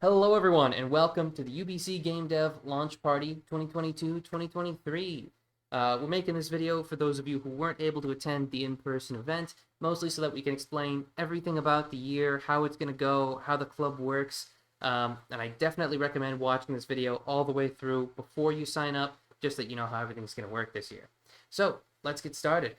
Hello, everyone, and welcome to the UBC Game Dev Launch Party 2022-2023. We're making this video for those of you who weren't able to attend the in-person event, mostly so that we can explain everything about the year, how it's going to go, how the club works, and I definitely recommend watching this video all the way through before you sign up, just so that you know how everything's going to work this year. So, let's get started.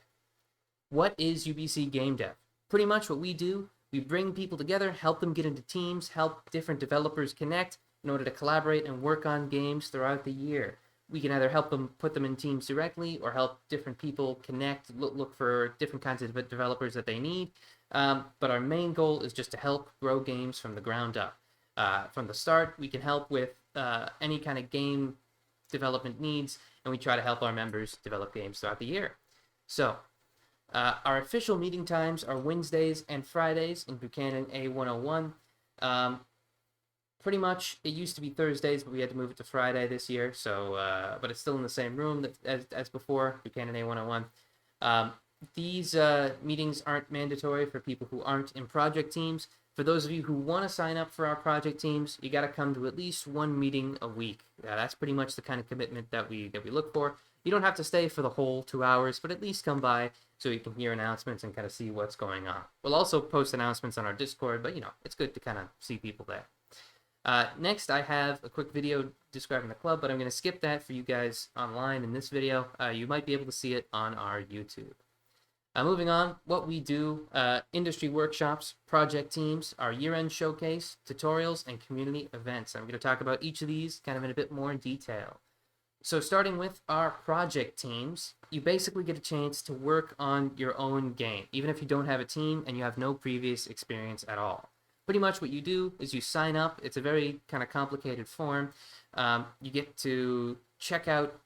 What is UBC Game Dev? Pretty much what we do, we bring people together, help them get into teams, help different developers connect in order to collaborate and work on games throughout the year. We can either help them put them in teams directly or help different people connect, look for different kinds of developers that they need. But our main goal is just to help grow games from the ground up. From the start, we can help with any kind of game development needs, and we try to help our members develop games throughout the year. So, our official meeting times are Wednesdays and Fridays in Buchanan A101. Pretty much, it used to be Thursdays, but we had to move it to Friday this year. So, but it's still in the same room as before, Buchanan A101. These meetings aren't mandatory for people who aren't in project teams. For those of you who want to sign up for our project teams, you got to come to at least one meeting a week. That's pretty much the kind of commitment that we look for. You don't have to stay for the whole 2 hours, but at least come by so you can hear announcements and kind of see what's going on. We'll also post announcements on our Discord, but it's good to kind of see people there. Next, I have a quick video describing the club, but I'm going to skip that for you guys online in this video. You might be able to see it on our YouTube. Moving on, what we do, industry workshops, project teams, our year-end showcase, tutorials, and community events. I'm going to talk about each of these kind of in a bit more detail. So starting with our project teams, you basically get a chance to work on your own game, even if you don't have a team and you have no previous experience at all. Pretty much what you do is you sign up. It's a very kind of complicated form. You get to check out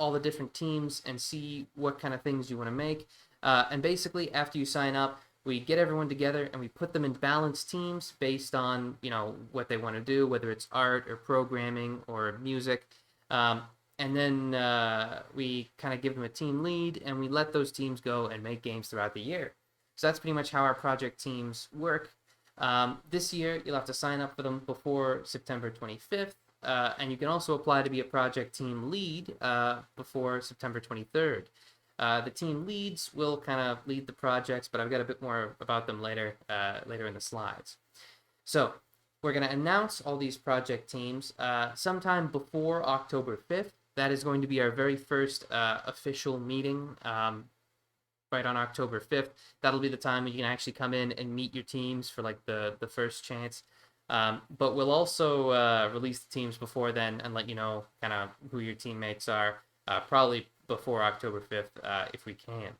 all the different teams and see what kind of things you want to make. And basically, after you sign up, we get everyone together and we put them in balanced teams based on, what they want to do, whether it's art or programming or music. And then we kind of give them a team lead and we let those teams go and make games throughout the year. So that's pretty much how our project teams work. This year, you'll have to sign up for them before September 25th. And you can also apply to be a project team lead before September 23rd. The team leads will kind of lead the projects, but I've got a bit more about them later in the slides. So we're going to announce all these project teams sometime before October 5th. That is going to be our very first official meeting right on October 5th. That'll be the time when you can actually come in and meet your teams for like the first chance. But we'll also release the teams before then and let you know kind of who your teammates are, probably before October 5th if we can.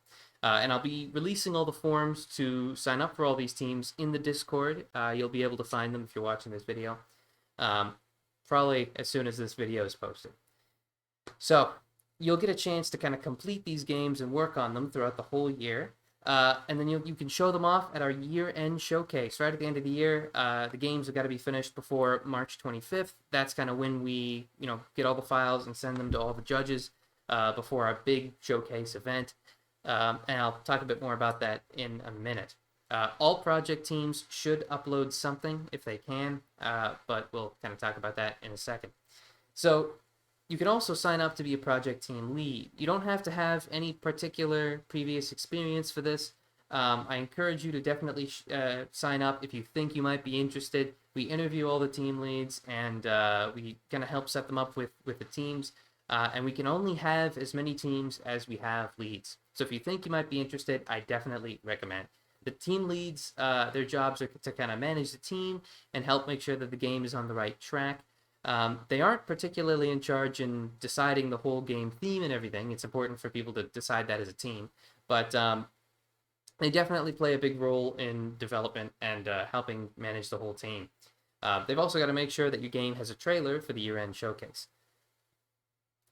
And I'll be releasing all the forms to sign up for all these teams in the Discord. You'll be able to find them if you're watching this video, probably as soon as this video is posted. So you'll get a chance to kind of complete these games and work on them throughout the whole year. And then you can show them off at our year-end showcase. Right at the end of the year, the games have got to be finished before March 25th. That's kind of when we, get all the files and send them to all the judges before our big showcase event. And I'll talk a bit more about that in a minute. All project teams should upload something if they can, but we'll kind of talk about that in a second. So you can also sign up to be a project team lead. You don't have to have any particular previous experience for this. I encourage you to definitely sign up if you think you might be interested. We interview all the team leads and we kind of help set them up with the teams. And we can only have as many teams as we have leads. So if you think you might be interested, I definitely recommend. The team leads, their jobs are to kind of manage the team and help make sure that the game is on the right track. They aren't particularly in charge in deciding the whole game theme and everything. It's important for people to decide that as a team. But they definitely play a big role in development and helping manage the whole team. They've also got to make sure that your game has a trailer for the year-end showcase.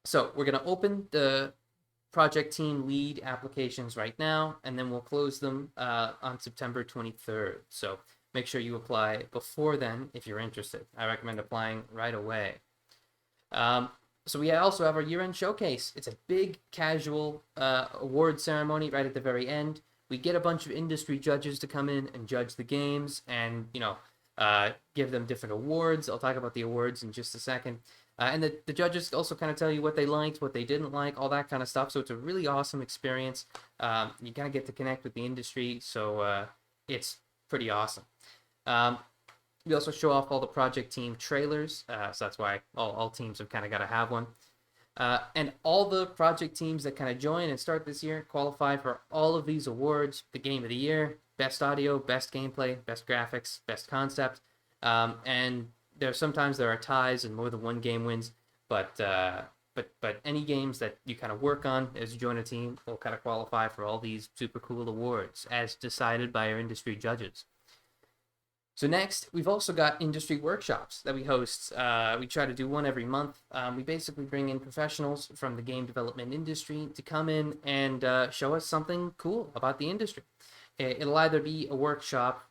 So we're going to open the project team lead applications right now, and then we'll close them on September 23rd. So make sure you apply before then if you're interested. I recommend applying right away. So we also have our year-end showcase. It's a big casual award ceremony right at the very end. We get a bunch of industry judges to come in and judge the games, and give them different awards. I'll talk about the awards in just a second. And the judges also kind of tell you what they liked, what they didn't like, all that kind of stuff. So it's a really awesome experience. You kind of get to connect with the industry, so it's pretty awesome. We also show off all the project team trailers, so that's why all teams have kind of got to have one. And all the project teams that kind of join and start this year qualify for all of these awards: the Game of the Year, Best Audio, Best Gameplay, Best Graphics, Best Concept. And sometimes there are ties and more than one game wins, but any games that you kind of work on as you join a team will kind of qualify for all these super cool awards as decided by our industry judges. So next, we've also got industry workshops that we host. We try to do one every month. We basically bring in professionals from the game development industry to come in and show us something cool about the industry. It'll either be a workshop,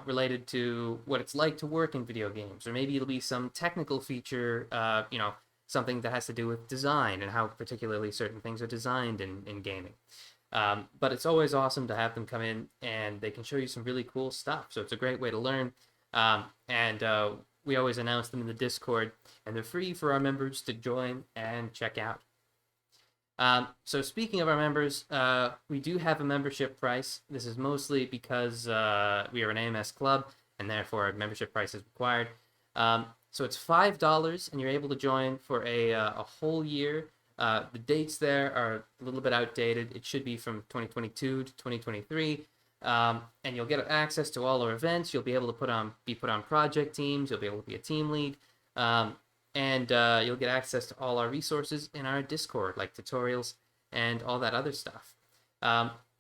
related to what it's like to work in video games, or maybe it'll be some technical feature, something that has to do with design and how particularly certain things are designed in gaming. But it's always awesome to have them come in and they can show you some really cool stuff. So it's a great way to learn. And we always announce them in the Discord, and they're free for our members to join and check out. So speaking of our members, we do have a membership price. This is mostly because we are an AMS club, and therefore a membership price is required. So it's $5, and you're able to join for a whole year. The dates there are a little bit outdated. It should be from 2022 to 2023. And you'll get access to all our events. You'll be able to be put on project teams. You'll be able to be a team lead. And you'll get access to all our resources in our Discord, like tutorials and all that other stuff.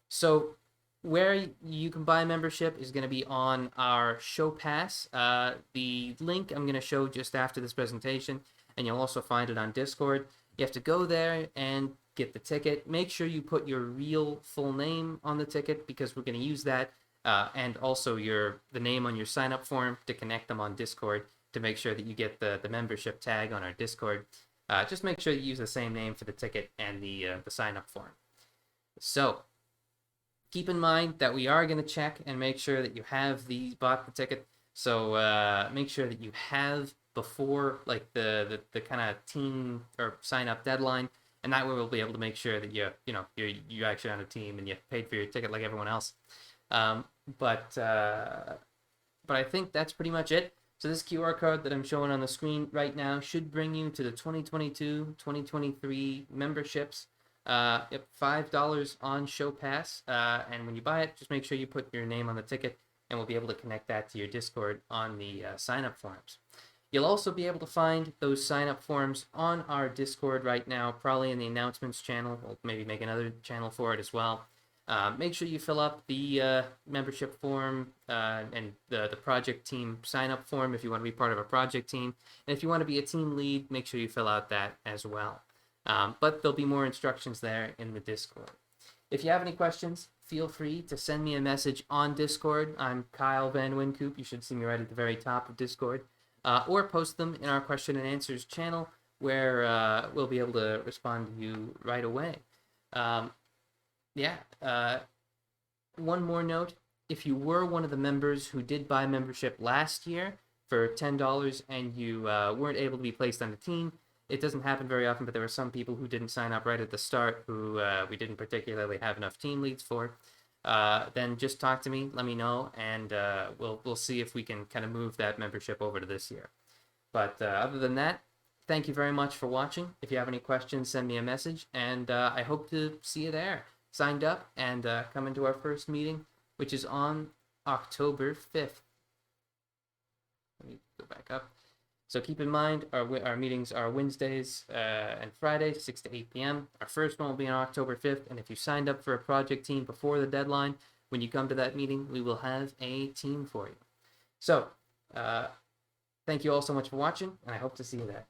So where you can buy membership is going to be on our show pass. The link I'm going to show just after this presentation, and you'll also find it on Discord. You have to go there and get the ticket. Make sure you put your real full name on the ticket, because we're going to use that, and also the name on your sign-up form to connect them on Discord, to make sure that you get the membership tag on our Discord. Just make sure you use the same name for the ticket and the sign-up form. So keep in mind that we are going to check and make sure that you have bought the ticket. So make sure that you have before like the kind of team or sign-up deadline, and that way we'll be able to make sure that you're actually on a team and you paid for your ticket like everyone else. But I think that's pretty much it. So this QR code that I'm showing on the screen right now should bring you to the 2022-2023 memberships. $5 on Show Pass. And when you buy it, just make sure you put your name on the ticket, and we'll be able to connect that to your Discord on the sign-up forms. You'll also be able to find those sign-up forms on our Discord right now, probably in the announcements channel. We'll maybe make another channel for it as well. Make sure you fill up the membership form and the project team sign-up form if you want to be part of a project team. And if you want to be a team lead, make sure you fill out that as well. But there'll be more instructions there in the Discord. If you have any questions, feel free to send me a message on Discord. I'm Kyle Van Winkoop. You should see me right at the very top of Discord. Or post them in our question and answers channel, where we'll be able to respond to you right away. One more note: if you were one of the members who did buy membership last year for $10 and you weren't able to be placed on the team, it doesn't happen very often, but there were some people who didn't sign up right at the start who we didn't particularly have enough team leads for. Then just talk to me, let me know, and we'll see if we can kind of move that membership over to this year. But other than that, thank you very much for watching. If you have any questions, send me a message, and I hope to see you there, signed up, and come into our first meeting, which is on October 5th. Let me go back up. So keep in mind, our meetings are Wednesdays and Fridays, 6 to 8 p.m. Our first one will be on October 5th, and if you signed up for a project team before the deadline, when you come to that meeting, we will have a team for you. So, thank you all so much for watching, and I hope to see you there.